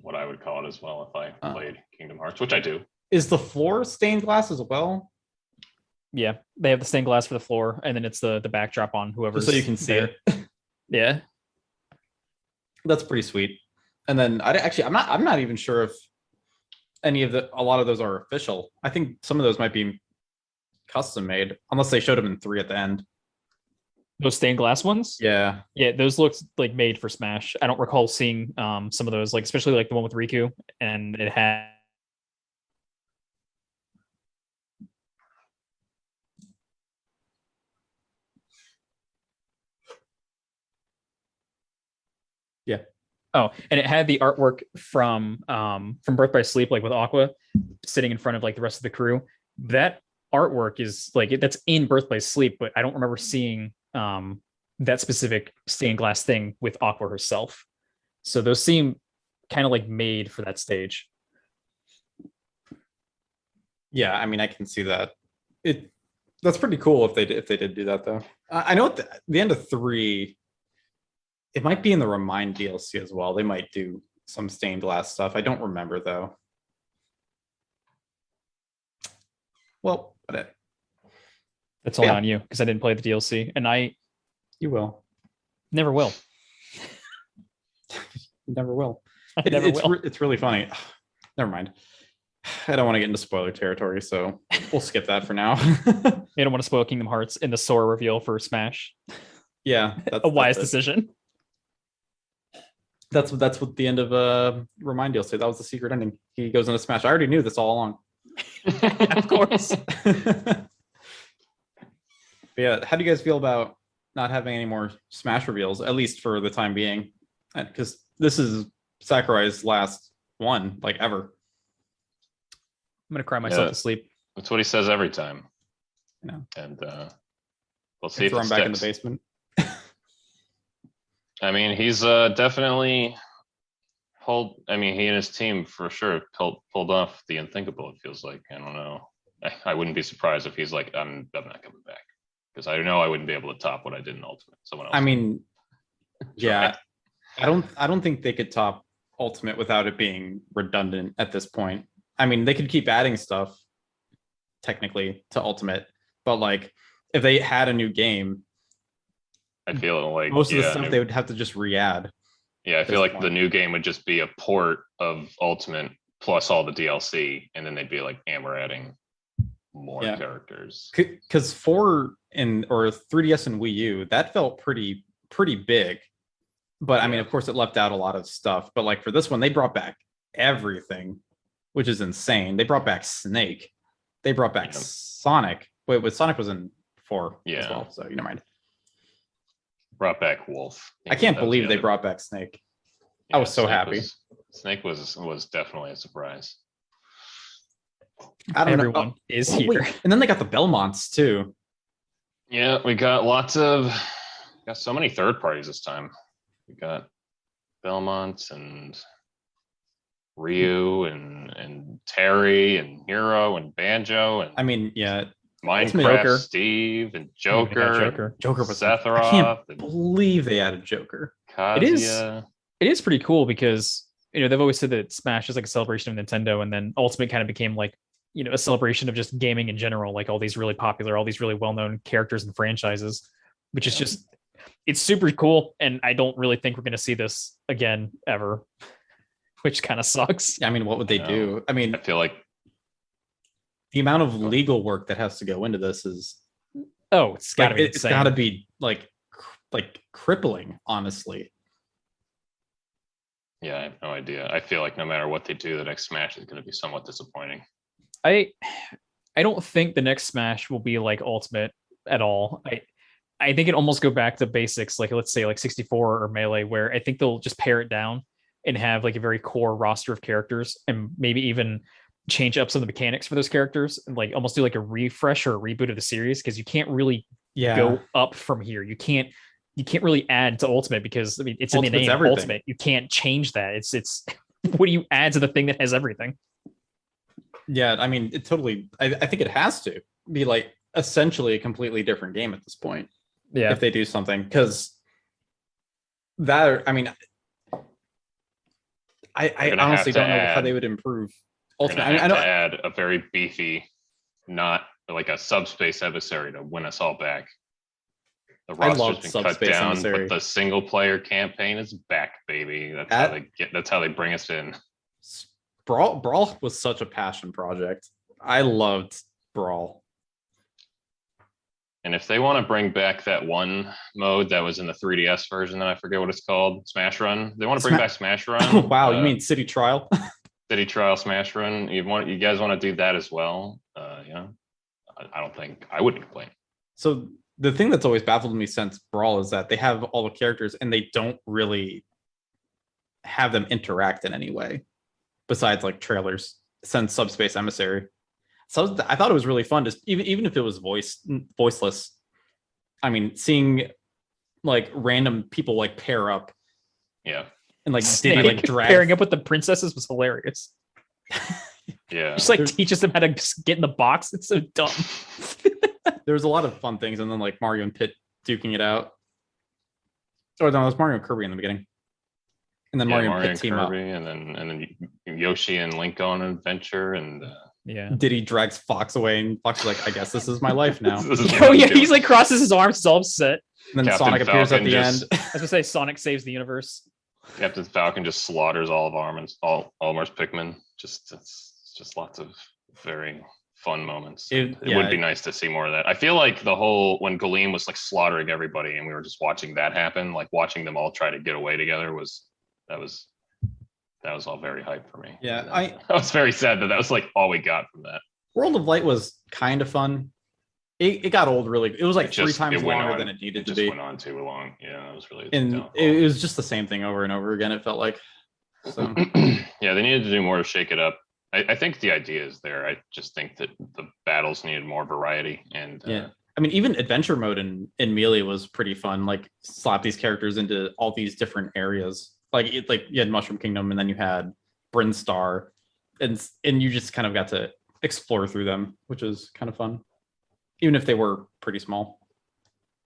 Speaker 3: What I would call it as well if I played Kingdom Hearts, which I do.
Speaker 1: Is the floor stained glass as well?
Speaker 2: Yeah, they have the stained glass for the floor, and then it's the backdrop on whoever's
Speaker 1: So you can see
Speaker 2: there.
Speaker 1: it.
Speaker 2: Yeah,
Speaker 1: That's pretty sweet. And then I'm not even sure if a lot of those are official. I think some of those might be custom made, unless they showed them in 3 at the end.
Speaker 2: those stained glass ones.
Speaker 1: Yeah.
Speaker 2: Yeah, those looked like made for Smash. I don't recall seeing some of those, like especially like the one with Riku, and it had.
Speaker 1: Yeah.
Speaker 2: Oh, and it had the artwork from Birth by Sleep, like with Aqua sitting in front of like the rest of the crew. That artwork is like that's in Birth by Sleep, but I don't remember seeing that specific stained glass thing with Aqua herself. So those seem kind of like made for that stage.
Speaker 1: Yeah, I mean, I can see that. That's pretty cool if they did do that though. I know at the end of 3, it might be in the Remind DLC as well. They might do some stained glass stuff. I don't remember though. Well, but
Speaker 2: That's all
Speaker 1: Yeah.
Speaker 2: on you because I didn't play the DLC, and I
Speaker 1: you will.
Speaker 2: never will.
Speaker 1: You never will.
Speaker 2: I never will.
Speaker 1: It's really funny. Never mind. I don't want to get into spoiler territory, so we'll skip that for now.
Speaker 2: You don't want to spoil Kingdom Hearts in the Sora reveal for Smash.
Speaker 1: Yeah,
Speaker 2: A wise
Speaker 1: that's it.
Speaker 2: decision.
Speaker 1: That's what the end of Remind DLC. That was the secret ending. He goes into Smash. I already knew this all along.
Speaker 2: Of course.
Speaker 1: Yeah, how do you guys feel about not having any more Smash reveals, at least for the time being? Because this is Sakurai's last one, like ever.
Speaker 2: I'm gonna cry myself
Speaker 3: Yeah.
Speaker 2: to sleep.
Speaker 3: That's what he says every time.
Speaker 1: You know,
Speaker 3: And we'll see if
Speaker 1: throw
Speaker 3: it
Speaker 1: him back in the
Speaker 3: sticks.
Speaker 1: basement.
Speaker 3: I mean, he's definitely pulled. I mean, he and his team for sure pulled off the unthinkable. It feels like. I don't know. I wouldn't be surprised if he's like, I'm not coming back, because I know I wouldn't be able to top what I did in Ultimate. Someone else.
Speaker 1: I mean, yeah,
Speaker 3: tried.
Speaker 1: I don't think they could top Ultimate without it being redundant at this point. I mean, they could keep adding stuff technically to Ultimate, but like if they had a new game,
Speaker 3: I feel like
Speaker 1: most of the stuff they would have to just re-add.
Speaker 3: Yeah, I
Speaker 1: at
Speaker 3: feel
Speaker 1: this
Speaker 3: like the
Speaker 1: point.
Speaker 3: new game would just be a port of Ultimate plus all the DLC, and then they'd be like, and we're adding more
Speaker 1: Yeah.
Speaker 3: characters.
Speaker 1: Because 4 and or 3DS and Wii U, that felt pretty big. But I mean,
Speaker 3: Yeah.
Speaker 1: of course, it left out a lot of stuff. But like for this one, they brought back everything, which is insane. They brought back Snake. They brought back
Speaker 3: Yeah.
Speaker 1: Sonic. Wait, Sonic was in 4 as
Speaker 3: Yeah.
Speaker 1: well. So you never mind.
Speaker 3: Brought back Wolf.
Speaker 1: I can't
Speaker 3: That was
Speaker 1: believe
Speaker 3: the
Speaker 1: they
Speaker 3: other-
Speaker 1: brought back Snake. I was so
Speaker 3: Snake
Speaker 1: happy.
Speaker 3: Snake was definitely a surprise.
Speaker 1: I don't
Speaker 2: Everyone
Speaker 1: know.
Speaker 2: is
Speaker 1: Oh,
Speaker 2: here.
Speaker 1: wait. And then they got the Belmonts too.
Speaker 3: Yeah, we got so many third parties this time. We got Belmont and Ryu and Terry and Hero and Banjo and
Speaker 1: I mean, yeah,
Speaker 3: Minecraft
Speaker 2: Joker.
Speaker 3: Steve and
Speaker 2: Oh my God,
Speaker 3: Joker.
Speaker 2: Joker.
Speaker 1: Joker was.
Speaker 3: Sephiroth
Speaker 1: I can't
Speaker 3: and
Speaker 1: believe they added Joker.
Speaker 3: Kazuya.
Speaker 2: It is. It is pretty cool because they've always said that Smash is like a celebration of Nintendo, and then Ultimate kind of became like a celebration of just gaming in general, like all these really popular, all these really well-known characters and franchises, which is just it's super cool. And I don't really think we're going to see this again ever, which kind of sucks.
Speaker 1: I mean, what would they
Speaker 3: No.
Speaker 1: do? I mean,
Speaker 3: I feel like
Speaker 1: the amount of legal work that has to go into this is
Speaker 2: Oh, it's got to
Speaker 1: like,
Speaker 2: be
Speaker 1: it's
Speaker 2: insane.
Speaker 1: got to be like crippling, honestly.
Speaker 3: I have no idea. I feel like no matter what they do, the next Smash is going to be somewhat disappointing.
Speaker 2: I don't think the next Smash will be like Ultimate at all. I think it almost go back to basics, like let's say like 64 or Melee, where I think they'll just pare it down and have like a very core roster of characters, and maybe even change up some of the mechanics for those characters, and like almost do like a refresh or a reboot of the series, because you can't really go up from here. You can't really add to Ultimate because I mean it's in the
Speaker 1: Ultimate's
Speaker 2: name
Speaker 1: everything.
Speaker 2: Ultimate. You can't change that. It's what do you add to the thing that has everything?
Speaker 1: Yeah, I mean, it totally. I think it has to be like essentially a completely different game at this point.
Speaker 2: Yeah.
Speaker 1: If they do something, because that, I mean, I
Speaker 3: gonna
Speaker 1: honestly
Speaker 3: have to
Speaker 1: don't know how
Speaker 3: add-
Speaker 1: they would improve
Speaker 3: We're
Speaker 1: Ultimate.
Speaker 3: gonna
Speaker 1: I
Speaker 3: have
Speaker 1: know.
Speaker 3: to add a very beefy, not like a subspace emissary to win us all back. The
Speaker 1: I
Speaker 3: roster's
Speaker 1: loved
Speaker 3: been cut
Speaker 1: Subspace
Speaker 3: down,
Speaker 1: Emissary.
Speaker 3: but the single player campaign is back, baby. That's how they bring us in.
Speaker 1: Brawl was such a passion project. I loved Brawl.
Speaker 3: And if they want to bring back that one mode that was in the 3DS version, that I forget what it's called, Smash Run. They want to bring back Smash Run.
Speaker 1: Wow, you mean City Trial?
Speaker 3: City Trial Smash Run? You guys want to do that as well? I don't think I wouldn't complain.
Speaker 1: So the thing that's always baffled me since Brawl is that they have all the characters and they don't really have them interact in any way besides like trailers since Subspace Emissary. So I thought it was really fun, just even if it was voiceless. I mean, seeing like random people like pair up
Speaker 3: Yeah.
Speaker 1: and like
Speaker 2: Snake
Speaker 1: Diddy like drag.
Speaker 2: pairing up with the princesses was hilarious.
Speaker 3: Yeah.
Speaker 2: Just like
Speaker 1: There's-
Speaker 2: teaches them how to just get in the box. It's so dumb.
Speaker 1: There was a lot of fun things, and then like Mario and Pit duking it out. Or no, it was Mario and Kirby in the beginning, and then Mario and Pit team up.
Speaker 3: Kirby, and then Yoshi and Link go on an adventure, and
Speaker 2: Yeah.
Speaker 1: Diddy drags Fox away, and Fox is like, "I guess this is my life now."
Speaker 3: This is what
Speaker 2: Oh
Speaker 3: I'm
Speaker 2: yeah,
Speaker 3: doing.
Speaker 2: he's like crosses his arms, he's all upset.
Speaker 1: And then
Speaker 3: Captain
Speaker 1: Sonic appears at
Speaker 3: Falcon
Speaker 1: the
Speaker 3: just-
Speaker 1: end.
Speaker 2: I was gonna say Sonic saves the universe.
Speaker 3: Captain Falcon just slaughters all of Almar's Pikmin. It's just lots of very fun moments. It would be nice to see more of that. I feel like when Galeem was like slaughtering everybody and we were just watching that happen, like watching them all try to get away together was all very hype for me.
Speaker 1: Yeah,
Speaker 3: I was very sad that was like all we got from that.
Speaker 1: World of Light was kind of fun. it got old really. It was like
Speaker 3: It
Speaker 1: three
Speaker 3: just-
Speaker 1: times
Speaker 3: it went
Speaker 1: longer
Speaker 3: on.
Speaker 1: than it needed
Speaker 3: It
Speaker 1: to
Speaker 3: just
Speaker 1: be.
Speaker 3: went on too long. Yeah, that was really.
Speaker 1: And
Speaker 3: downfall.
Speaker 1: it was just the same thing over and over again. It felt like. So
Speaker 3: Yeah, they needed to do more to shake it up. I think the idea is there. I just think that the battles needed more variety. And
Speaker 1: yeah, I mean, even adventure mode in Melee was pretty fun. Like slap these characters into all these different areas. Like you had Mushroom Kingdom, and then you had Brinstar, and you just kind of got to explore through them, which is kind of fun, even if they were pretty small.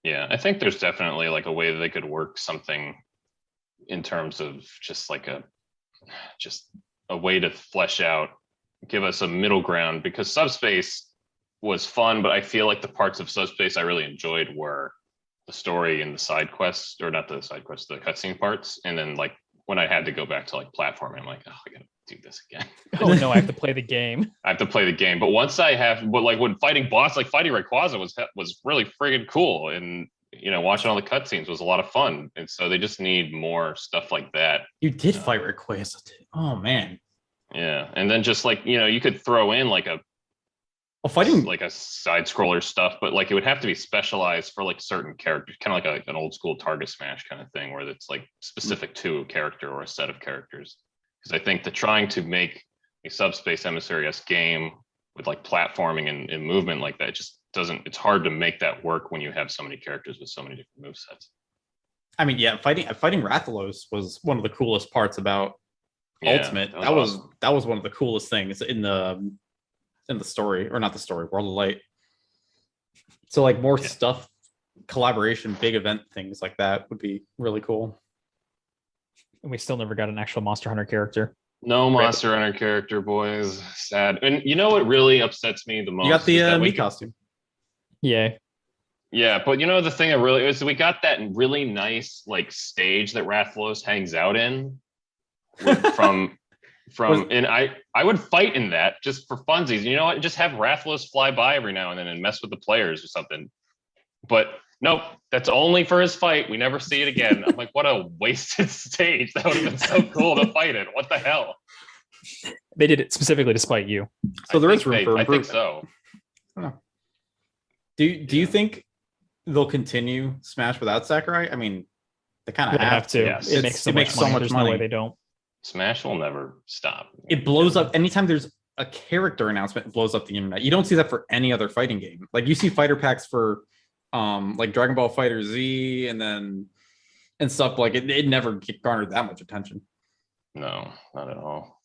Speaker 3: yeah, I think there's definitely like a way that they could work something in terms of just a way to flesh out, give us a middle ground, because Subspace was fun, but I feel like the parts of Subspace I really enjoyed were the story and the side quests, or not the side quests, the cutscene parts. And then like when I had to go back to like platforming, I'm like, oh, I gotta do this again.
Speaker 2: Oh no, I have to play the game.
Speaker 3: I have to play the game. But once I have, but like when fighting boss, like fighting Rayquaza was really friggin' cool, and watching all the cutscenes was a lot of fun. And so they just need more stuff like that.
Speaker 1: You did fight Rayquaza. Oh man.
Speaker 3: Yeah, and then just like you could throw in like
Speaker 1: fighting
Speaker 3: like a side scroller stuff, but like it would have to be specialized for like certain characters, kind of like an old school target smash kind of thing, where it's like specific to a character or a set of characters. Because I think that trying to make a Subspace Emissary-esque game with like platforming and movement like that just doesn't. It's hard to make that work when you have so many characters with so many different movesets.
Speaker 1: I mean, yeah, fighting Rathalos was one of the coolest parts about Ultimate. That was one of the coolest things in the story, or not the story, World of Light. So like more stuff, collaboration, big event things like that would be really cool.
Speaker 2: And we still never got an actual Monster Hunter character.
Speaker 3: No Monster Hunter character, boys. Sad. And you know what really upsets me the most?
Speaker 1: You got the Mii costume.
Speaker 2: Yeah.
Speaker 3: Yeah, but the thing that really is, we got that really nice like stage that Rathalos hangs out in from and I would fight in that just for funsies. You know what? Just have Rathalos fly by every now and then and mess with the players or something. But nope, that's only for his fight. We never see it again. I'm like, what a wasted stage. That would have been so cool to fight it. What the hell?
Speaker 2: They did it specifically to spite you.
Speaker 1: So there is room for
Speaker 3: improvement. I think
Speaker 1: so.
Speaker 3: I don't know.
Speaker 1: Do you think they'll continue Smash without Sakurai? I mean, they kind of
Speaker 2: have to.
Speaker 3: Yes.
Speaker 2: It makes so much money. There's no way they don't.
Speaker 3: Smash will never stop.
Speaker 1: It blows up anytime there's a character announcement. It blows up the internet. You don't see that for any other fighting game. Like you see fighter packs for like Dragon Ball Fighter Z and stuff like it never garnered that much attention.
Speaker 3: No, not at all.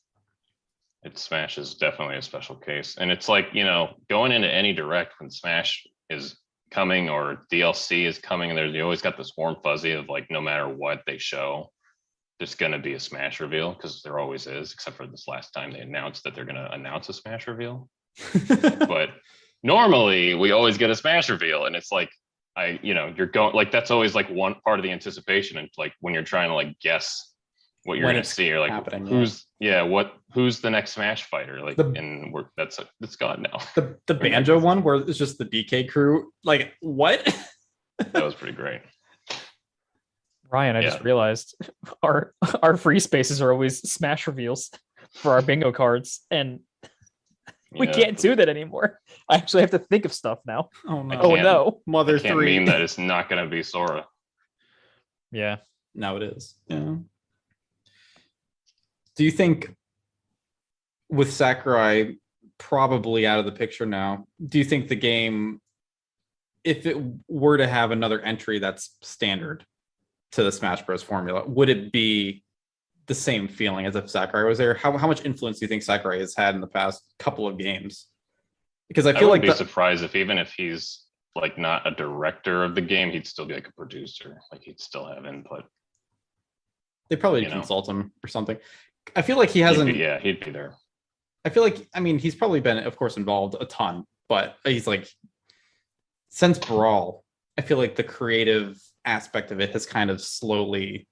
Speaker 3: Smash is definitely a special case. And it's like, going into any direct when Smash is coming or DLC is coming, and you always got this warm fuzzy of like, no matter what they show, there's going to be a Smash reveal, because there always is, except for this last time they announced that they're going to announce a Smash reveal. But normally we always get a Smash reveal, and it's like, you're going like, that's always like one part of the anticipation. And like when you're trying to like guess what you're going to see, or like who's the next Smash fighter, like, and it's gone now.
Speaker 1: The Banjo one where it's just the DK crew, like what?
Speaker 3: That was pretty great.
Speaker 2: Ryan, I just realized our free spaces are always Smash reveals for our bingo cards, and we can't do that anymore. I actually have to think of stuff now.
Speaker 1: Oh no!
Speaker 2: Oh no!
Speaker 1: Mother 3
Speaker 3: mean that it's not going to be Sora.
Speaker 2: Yeah.
Speaker 1: Now it is. Yeah. Do you think, with Sakurai probably out of the picture now, do you think the game, if it were to have another entry that's standard to the Smash Bros. Formula, would it be the same feeling as if Sakurai was there? How much influence do you think Sakurai has had in the past couple of games? Because I feel like
Speaker 3: be surprised if even if he's like not a director of the game, he'd still be like a producer. Like he'd still have input.
Speaker 1: They probably consult him or something. I feel like he hasn't.
Speaker 3: He'd be there.
Speaker 1: I feel like, I mean, he's probably been, of course, involved a ton, but he's like, since Brawl, I feel like the creative aspect of it has kind of slowly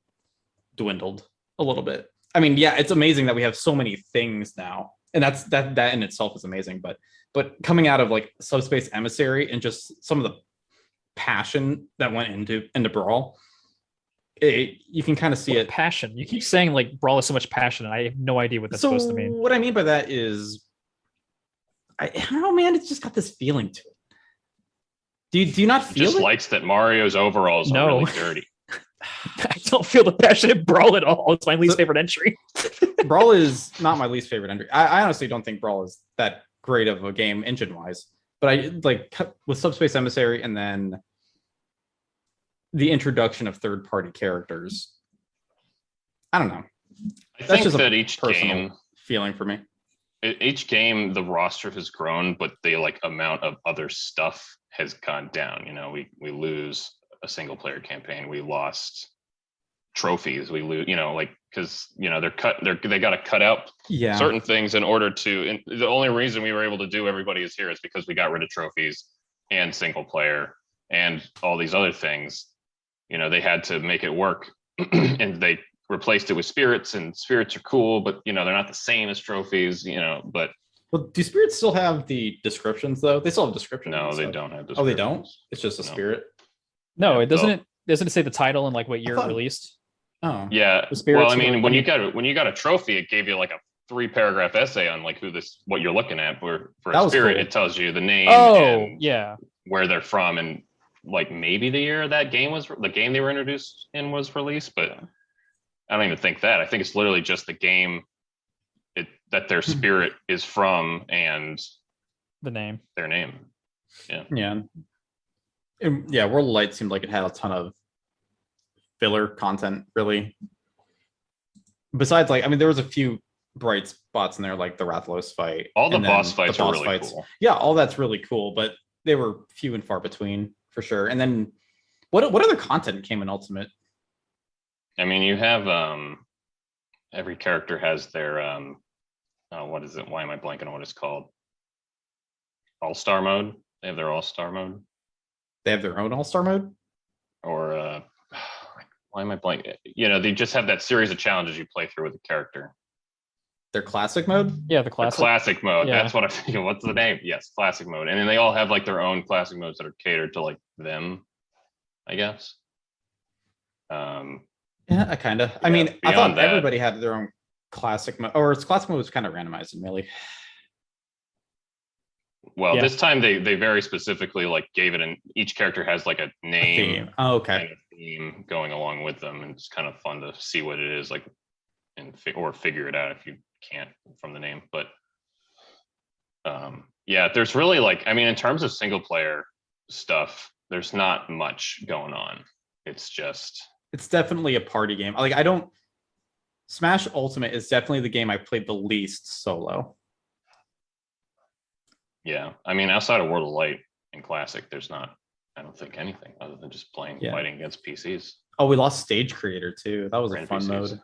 Speaker 1: dwindled a little bit. I mean, yeah, it's amazing that we have so many things now, and that in itself is amazing. But coming out of like Subspace Emissary and just some of the passion that went into Brawl, you can kind of see it.
Speaker 2: Passion. You keep saying like Brawl is so much passion, and I have no idea what that's supposed to mean.
Speaker 1: What I mean by that is, I don't know, man. It's just got this feeling to it. Do you not feel
Speaker 3: Just
Speaker 1: it?
Speaker 3: likes that Mario's overalls are
Speaker 2: No.
Speaker 3: really dirty.
Speaker 2: I don't feel the passionate Brawl at all. It's my least favorite entry.
Speaker 1: Brawl is not my least favorite entry. I honestly don't think Brawl is that great of a game engine wise, but I like with Subspace Emissary and then the introduction of third party characters. I don't know.
Speaker 3: I
Speaker 1: That's
Speaker 3: think
Speaker 1: just a
Speaker 3: that each
Speaker 1: personal
Speaker 3: game,
Speaker 1: feeling for me.
Speaker 3: the roster has grown, but the like amount of other stuff has gone down. You know, we lose a single player campaign. We lost trophies. We lose, you know, like because you know they got to cut out
Speaker 1: Yeah.
Speaker 3: certain things in order to. And the only reason we were able to do Everybody Is Here is because we got rid of trophies and single player and all these other things. You know, they had to make it work, and they replaced it with spirits, and spirits are cool, but you know they're not the same as trophies. You know, but
Speaker 1: Well, do spirits still have the descriptions though? They still have descriptions.
Speaker 3: no,
Speaker 1: and
Speaker 3: they
Speaker 1: stuff.
Speaker 3: don't have.
Speaker 1: Oh, they don't.
Speaker 3: descriptions.
Speaker 1: It's just a
Speaker 3: No.
Speaker 1: spirit.
Speaker 2: No,
Speaker 3: Yeah,
Speaker 2: it doesn't it say the title and like what year it
Speaker 1: thought-
Speaker 2: released?
Speaker 1: Oh,
Speaker 3: Yeah.
Speaker 2: The spirits
Speaker 3: Well, I mean,
Speaker 2: were-
Speaker 3: when you got a trophy, it gave you like a 3-paragraph essay on like what you're looking at. Where for
Speaker 1: That
Speaker 3: a
Speaker 1: was
Speaker 3: spirit,
Speaker 1: cool.
Speaker 3: it tells you the name
Speaker 2: Oh,
Speaker 3: and
Speaker 2: yeah.
Speaker 3: where they're from, and like maybe the year the game they were introduced in was released, but I don't even think that. I think it's literally just the game that their spirit is from and
Speaker 2: The name.
Speaker 3: their name.
Speaker 1: yeah. Yeah, World of Light seemed like it had a ton of filler content, really. Besides, like, I mean, there was a few bright spots in there, like the Rathalos fight.
Speaker 3: All the
Speaker 1: and then
Speaker 3: boss fights
Speaker 1: the
Speaker 3: are
Speaker 1: boss
Speaker 3: really
Speaker 1: fights.
Speaker 3: cool.
Speaker 1: Yeah, all that's really cool, but they were few and far between for sure. And then what other content came in Ultimate?
Speaker 3: I mean, you have every character has their what is it? Why am I blanking on what it's called? All-star mode. They have their all-star mode.
Speaker 1: They have their own All-Star mode?
Speaker 3: Or why am I blanking? You know, they just have that series of challenges you play through with the character.
Speaker 1: Their classic mode?
Speaker 2: Yeah, the
Speaker 3: The
Speaker 2: classic.
Speaker 3: classic mode.
Speaker 2: Yeah.
Speaker 3: That's what I'm thinking. What's the name? Yes, classic mode. And then they all have like their own classic modes that are catered to like them, I guess.
Speaker 1: Yeah, kind of. I
Speaker 3: Yeah,
Speaker 1: mean, I
Speaker 3: beyond
Speaker 1: thought
Speaker 3: that-
Speaker 1: everybody had their own classic mode, or its classic mode was kind of randomized in Melee.
Speaker 3: Well,
Speaker 2: Yeah.
Speaker 3: this time they very specifically like gave it each character has like a name
Speaker 1: Theme. Oh, okay.
Speaker 3: and a theme going along with them, and it's kind of fun to see what it is like or figure it out if you can't from the name. But yeah, there's really like, I mean, in terms of single player stuff, there's not much going on. It's just
Speaker 1: It's definitely a party game. Like, Smash Ultimate is definitely the game I played the least solo.
Speaker 3: yeah. I mean, outside of World of Light and Classic, there's not, I don't think, anything other than just fighting against PCs.
Speaker 1: Oh, we lost Stage Creator too. That was a
Speaker 3: Grand
Speaker 1: fun
Speaker 3: PCs.
Speaker 1: mode.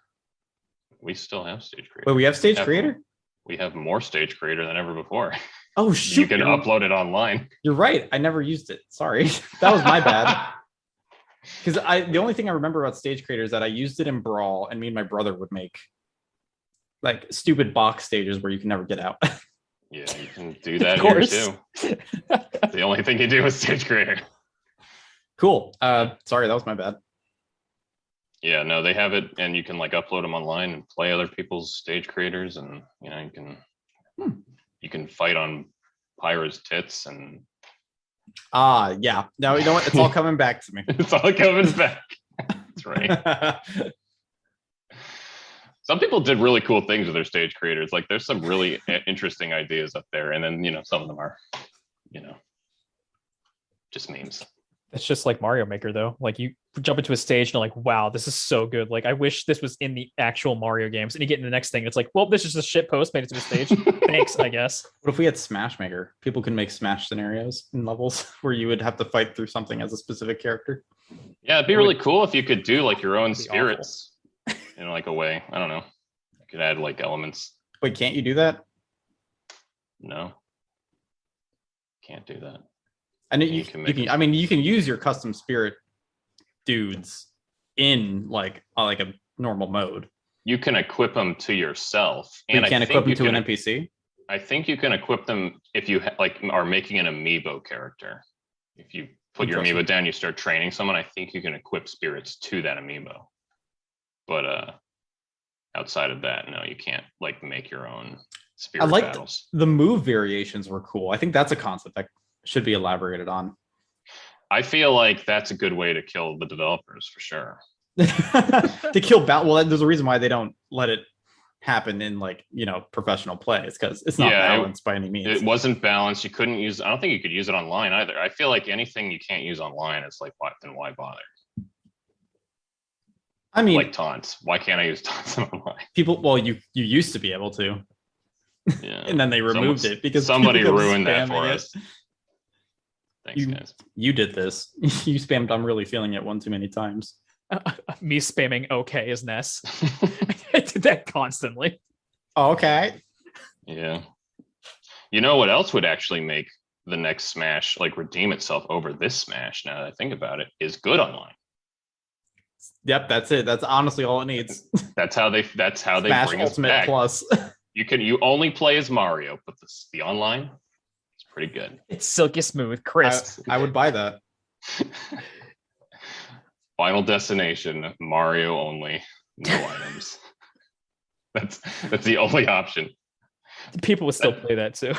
Speaker 3: We still have Stage Creator.
Speaker 1: Wait, we have Stage
Speaker 3: have-
Speaker 1: Creator?
Speaker 3: We have more Stage Creator than ever before.
Speaker 1: Oh shoot!
Speaker 3: You can upload it online.
Speaker 1: You're right. I never used it. Sorry, that was my bad. Because the only thing I remember about Stage Creator is that I used it in Brawl, and me and my brother would make like stupid box stages where you can never get out.
Speaker 3: Yeah, you can do that
Speaker 2: Of
Speaker 3: here
Speaker 2: course.
Speaker 3: too. The only thing you do is Stage Creator.
Speaker 1: Cool. Sorry, that was my bad.
Speaker 3: Yeah, no, they have it, and you can like upload them online and play other people's Stage Creators, and you know you can fight on Pyra's tits, and
Speaker 1: Yeah. Now you know what? It's all coming back to me.
Speaker 3: it's all coming back. That's right. Some people did really cool things with their Stage Creators. Like, there's some really interesting ideas up there, and then some of them are, just memes.
Speaker 2: It's just like Mario Maker, though. Like you jump into a stage and you're like, wow, this is so good. Like I wish this was in the actual Mario games. And you get in the next thing, it's like, well, this is just a shit post made it to the stage. Thanks, I guess.
Speaker 1: What if we had Smash Maker? People can make Smash scenarios in levels where you would have to fight through something as a specific character.
Speaker 3: Yeah, it'd be really cool if you could do like your own
Speaker 2: That'd be
Speaker 3: spirits in like a way. I don't know. You could add like elements.
Speaker 1: Wait, can't you do that?
Speaker 3: No, can't do that.
Speaker 1: I know
Speaker 3: You
Speaker 1: you
Speaker 3: can
Speaker 1: can.
Speaker 3: make
Speaker 1: I mean, you can use your custom spirit dudes in like a normal mode.
Speaker 3: You can equip them to yourself,
Speaker 1: But you
Speaker 3: I
Speaker 1: can't
Speaker 3: think
Speaker 1: equip them
Speaker 3: you
Speaker 1: to
Speaker 3: can-
Speaker 1: an NPC.
Speaker 3: I think you can equip them if you are making an amiibo character. If you put your
Speaker 1: Interesting.
Speaker 3: amiibo down, you start training someone. I think you can equip spirits to that amiibo. But outside of that, no, you can't like make your own spirit
Speaker 1: I like
Speaker 3: battles.
Speaker 1: the move variations were cool. I think that's a concept that should be elaborated on.
Speaker 3: I feel like that's a good way to kill the developers for sure.
Speaker 1: To kill well, there's a reason why they don't let it happen in like professional play. It's because it's not balanced by any means.
Speaker 3: It wasn't balanced. You couldn't use. I don't think you could use it online either. I feel like anything you can't use online, it's like, then why bother?
Speaker 1: I mean,
Speaker 3: like taunts. Why can't I use taunts online?
Speaker 1: People, well, you used to be able to,
Speaker 3: Yeah,
Speaker 1: and then they removed it because
Speaker 3: somebody ruined that for us. Thanks, guys.
Speaker 1: You did this. You spammed "I'm really feeling it" one too many times.
Speaker 2: Me spamming "okay" is Ness. I did that constantly.
Speaker 1: Oh, okay.
Speaker 3: Yeah. You know what else would actually make the next Smash like redeem itself over this Smash? Now that I think about it, is good online.
Speaker 1: Yep, that's it. That's honestly all it needs.
Speaker 3: That's how they
Speaker 1: Smash
Speaker 3: bring
Speaker 1: Ultimate
Speaker 3: us back.
Speaker 1: Plus.
Speaker 3: You only play as Mario, but the online, it's pretty good.
Speaker 2: It's silky smooth, crisp.
Speaker 1: I would buy that.
Speaker 3: Final Destination, Mario only, no items. That's the only option.
Speaker 2: People would still play that too.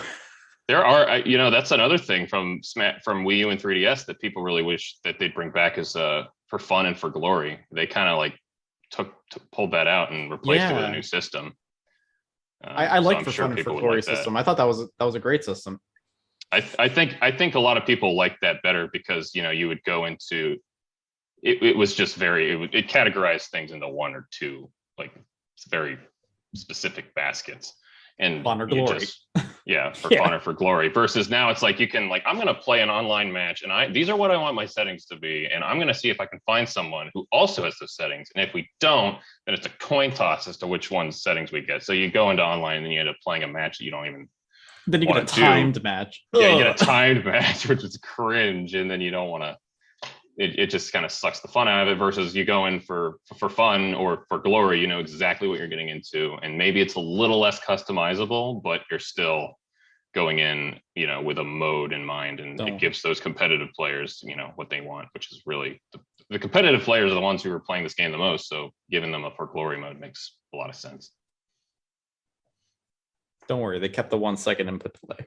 Speaker 3: There are, that's another thing from Wii U and 3DS that people really wish that they'd bring back is for fun and for glory. They kind of like pulled that out and replaced it with a new system.
Speaker 1: I like for fun and for glory system. I thought that was a great system.
Speaker 3: I think a lot of people like that better because you would go into it was just it categorized things into one or two like very specific baskets and
Speaker 1: fun or glory.
Speaker 3: Fun or for glory versus now it's like you can I'm going to play an online match and these are what I want my settings to be and I'm going to see if I can find someone who also has those settings, and if we don't, then it's a coin toss as to which one's settings we get. So you go into online and you end up playing a match that you don't even
Speaker 1: then you get a timed match.
Speaker 3: Yeah, you get a timed match, which is cringe, and then you don't want to. It just kind of sucks the fun out of it. Versus you go in for fun or for glory, you know exactly what you're getting into, and maybe it's a little less customizable, but you're still going in, with a mode in mind, and it gives those competitive players, what they want, which is really the competitive players are the ones who are playing this game the most. So giving them a for glory mode makes a lot of sense.
Speaker 1: Don't worry, they kept the 1 second input delay.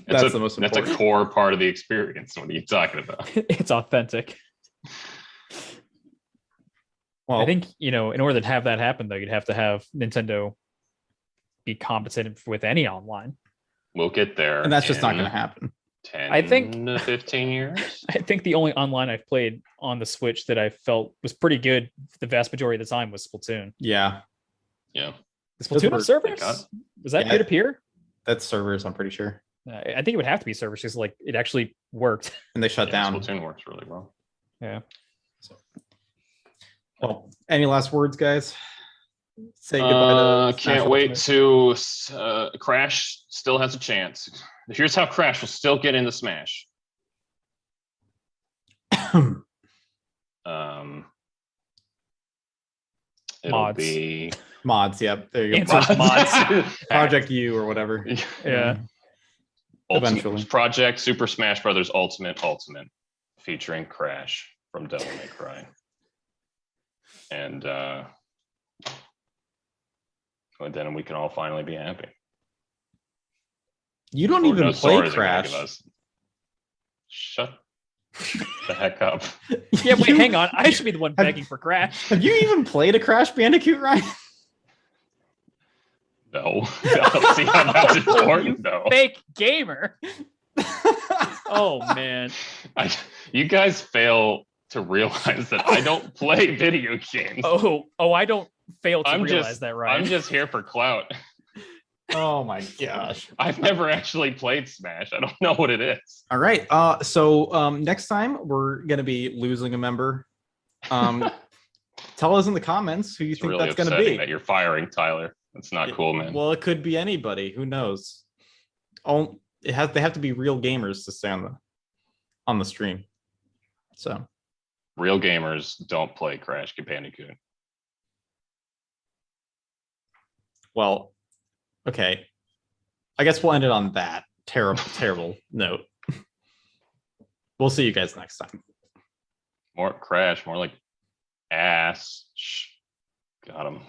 Speaker 3: That's the most important. That's a core part of the experience. What are you talking about?
Speaker 2: It's authentic. Well, I think, in order to have that happen, though, you'd have to have Nintendo be compensated with any online.
Speaker 3: We'll get there.
Speaker 1: And that's just not going to happen.
Speaker 3: 10 to 15 years?
Speaker 2: I think the only online I've played on the Switch that I felt was pretty good the vast majority of the time was Splatoon.
Speaker 1: Yeah.
Speaker 3: Yeah.
Speaker 2: The Splatoon servers? Was that peer-to-peer?
Speaker 1: That's servers, I'm pretty sure.
Speaker 2: I think it would have to be servers because it actually worked.
Speaker 1: And they shut down.
Speaker 3: Splatoon works really well.
Speaker 2: Yeah.
Speaker 1: Well, any last words, guys? Say goodbye to
Speaker 3: can't wait to Crash still has a chance. Here's how Crash will still get into Smash. It'll be
Speaker 1: mods. Yep, there you
Speaker 2: go. Mods.
Speaker 1: Project U or whatever.
Speaker 2: Yeah.
Speaker 3: Eventually, Project Super Smash Brothers Ultimate, featuring Crash from Devil May Cry, and then we can all finally be happy.
Speaker 1: You don't even play Crash.
Speaker 3: Shut the heck up.
Speaker 2: Yeah, wait, hang on. I should be the one begging for Crash.
Speaker 1: Have you even played a Crash Bandicoot, Ryan?
Speaker 3: No. I don't see how that's important, though.
Speaker 2: Fake gamer. Oh, man.
Speaker 3: You guys fail to realize that I don't play video games.
Speaker 2: Oh, I don't fail to realize that, right?
Speaker 3: I'm just here for clout.
Speaker 1: Oh my gosh.
Speaker 3: I've never actually played Smash. I don't know what it is.
Speaker 1: All right. So next time we're gonna be losing a member. Tell us in the comments who you think
Speaker 3: really
Speaker 1: that's gonna be.
Speaker 3: That you're firing Tyler. That's not cool, man.
Speaker 1: Well, it could be anybody. Who knows? They have to be real gamers to stay on the stream. So
Speaker 3: real gamers don't play Crash Bandicoot.
Speaker 1: Well, okay. I guess we'll end it on that terrible note. We'll see you guys next time.
Speaker 3: More Crash, more like ass. Got him.